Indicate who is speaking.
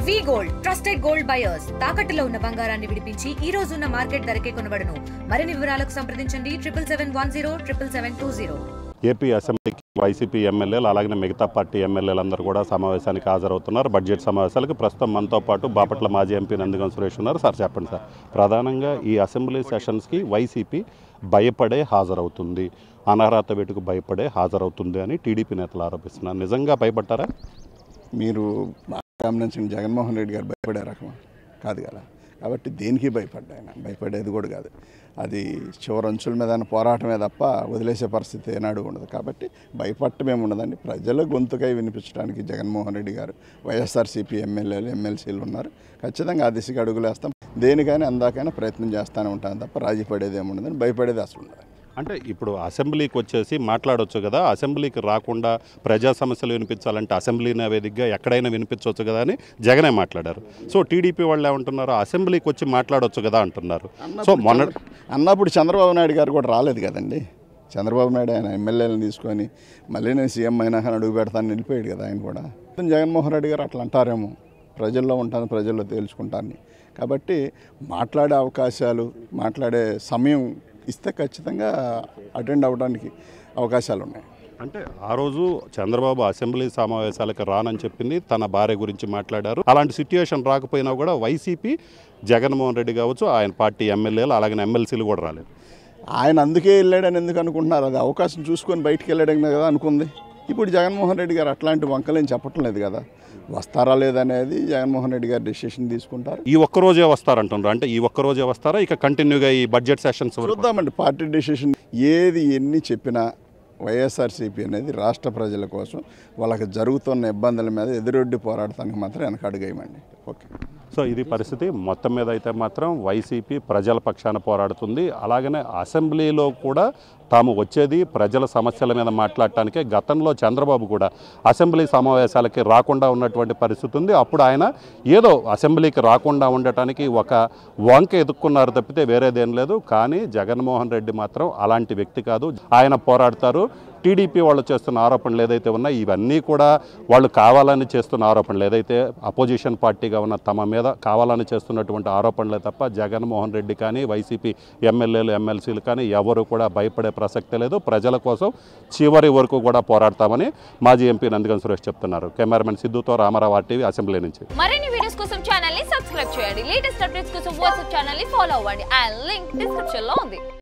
Speaker 1: వి gold trusted gold buyers తాకట్టులో ఉన్న బంగారాన్ని విడిపించి ఈ రోజు ఉన్న మార్కెట్ ధరకే కొనబడును. మరిన్ని వివరాలకు సంప్రదించండి 77107720.
Speaker 2: ఏపీ అసెంబ్లీకి వైసీపీ ఎమ్మెల్యేలు అలాగే మిగతా పార్టీ ఎమ్మెల్యేలందరూ కూడా సమావేశానికి హాజరవుతున్నారు. బడ్జెట్ సమావేశాలకు ప్రస్తుతం మనతో పాటు బాపట్ల మాజీ ఎంపీ నందిగం సురేష్ ఉన్నారు. సార్ చెప్పండి సార్, ప్రధానంగా ఈ అసెంబ్లీ సెషన్స్కి వైసీపీ భయపడే హాజరవుతుంది, అనర్హత వేటుకు భయపడే హాజరవుతుంది అని టీడీపీ నేతలు ఆరోపిస్తున్నారు. నిజంగా భయపడ్డారా?
Speaker 3: మీరు గమనించిన జగన్మోహన్ రెడ్డి గారు భయపడే రకం కాదు కదా, కాబట్టి దేనికి భయపడ్డాయన భయపడేది కూడా కాదు. అది చివరంచుల మీద పోరాటమే తప్ప వదిలేసే పరిస్థితి ఏనాడు ఉండదు. కాబట్టి భయపడటమేమి ఉండదండి. ప్రజల గొంతుకై వినిపించడానికి జగన్మోహన్ రెడ్డి గారు, వైఎస్ఆర్సీపీ ఎమ్మెల్యేలు ఎమ్మెల్సీలు ఉన్నారు. ఖచ్చితంగా ఆ దిశగా అడుగులేస్తాం. దేనికైనా అందాకైనా ప్రయత్నం చేస్తూనే ఉంటాను తప్ప రాజీ పడేది ఏమి ఉండదని, భయపడేది అసలు ఉండదు.
Speaker 2: అంటే ఇప్పుడు అసెంబ్లీకి వచ్చేసి మాట్లాడవచ్చు కదా, అసెంబ్లీకి రాకుండా ప్రజా సమస్యలు వినిపించాలంటే అసెంబ్లీనే వేదికగా ఎక్కడైనా వినిపించవచ్చు కదా అని జగనే మాట్లాడారు. సో టీడీపీ వాళ్ళు ఏమంటున్నారు, అసెంబ్లీకి వచ్చి మాట్లాడవచ్చు కదా అంటున్నారు. సో
Speaker 3: అన్నప్పుడు చంద్రబాబు నాయుడు గారు కూడా రాలేదు కదండి. చంద్రబాబు నాయుడు ఆయన ఎమ్మెల్యేలను తీసుకొని మళ్ళీ నేను సీఎం అయినా కానీ అడుగు పెడతాను వెళ్ళిపోయాడు కదా ఆయన కూడా. జగన్మోహన్ రెడ్డి గారు అట్లా అంటారేమో, ప్రజల్లో ఉంటాను ప్రజల్లో తేల్చుకుంటాను. కాబట్టి మాట్లాడే అవకాశాలు, మాట్లాడే సమయం ఇస్తే ఖచ్చితంగా అటెండ్ అవ్వడానికి అవకాశాలు ఉన్నాయి.
Speaker 2: అంటే ఆ రోజు చంద్రబాబు అసెంబ్లీ సమావేశాలకు రానని చెప్పింది, తన భార్య గురించి మాట్లాడారు. అలాంటి సిట్యుయేషన్ రాకపోయినా కూడా వైసీపీ జగన్మోహన్ రెడ్డి కావచ్చు, ఆయన పార్టీ ఎమ్మెల్యేలు అలాగే ఎమ్మెల్సీలు కూడా రాలేదు.
Speaker 3: ఆయన అందుకే వెళ్ళాడని ఎందుకు అనుకుంటున్నారు? అది అవకాశం చూసుకొని బయటికి వెళ్ళాడని కదా అనుకుంది. ఇప్పుడు జగన్మోహన్ రెడ్డి గారు అట్లాంటి వంకలేం చెప్పటం లేదు కదా. వస్తారా లేదనేది జగన్మోహన్ రెడ్డి గారు డెసిషన్ తీసుకుంటారు.
Speaker 2: ఈ ఒక్కరోజే వస్తారంటున్నారు. అంటే ఈ ఒక్కరోజే వస్తారా, ఇక కంటిన్యూగా ఈ బడ్జెట్ సెషన్స్
Speaker 3: చూద్దామండి. పార్టీ డెసిషన్ ఏది ఎన్ని చెప్పినా వైఎస్ఆర్సీపీ అనేది రాష్ట్ర ప్రజల కోసం వాళ్ళకి జరుగుతున్న ఇబ్బందుల మీద ఎదురొడ్డి పోరాడటానికి మాత్రం వెనకడుగేయమండి. ఓకే.
Speaker 2: సో ఇది పరిస్థితి. మొత్తం మీద అయితే మాత్రం వైసీపీ ప్రజల పక్షాన పోరాడుతుంది. అలాగనే అసెంబ్లీలో కూడా తాము వచ్చేది ప్రజల సమస్యల మీద మాట్లాడటానికే. గతంలో చంద్రబాబు కూడా అసెంబ్లీ సమావేశాలకి రాకుండా ఉన్నటువంటి పరిస్థితి ఉంది. అప్పుడు ఆయన ఏదో అసెంబ్లీకి రాకుండా ఉండటానికి ఒక వంక ఎదుక్కున్నారు తప్పితే వేరేదేం లేదు. కానీ జగన్మోహన్ రెడ్డి మాత్రం అలాంటి వ్యక్తి కాదు. ఆయన పోరాడతారు. టీడీపీ వాళ్ళు చేస్తున్న ఆరోపణలు ఏదైతే ఉన్నాయో ఇవన్నీ కూడా వాళ్ళు కావాలని చేస్తున్న ఆరోపణలు, ఏదైతే అపోజిషన్ పార్టీగా ఉన్న తమ మీద కావాలని చేస్తున్నటువంటి ఆరోపణలే తప్ప జగన్మోహన్ రెడ్డి కానీ వైసీపీ ఎమ్మెల్యేలు ఎమ్మెల్సీలు కానీ ఎవరు కూడా భయపడే ప్రసక్తే లేదు. ప్రజల కోసం చివరి వరకు కూడా పోరాడతామని మాజీ ఎంపీ నందిగం సురేష్ చెప్తున్నారు. కెమెరామెన్ సిద్ధుతో రామారావు టీవీ అసెంబ్లీ నుంచి.
Speaker 4: మరిన్ని వీడియోస్ కోసం ఛానల్ ని సబ్స్క్రైబ్ చేయండి. లేటెస్ట్ అప్డేట్స్ కోసం వాట్సాప్ ఛానల్ ని ఫాలో అవ్వండి. ఆ లింక్ డిస్క్రిప్షన్ లో ఉంది.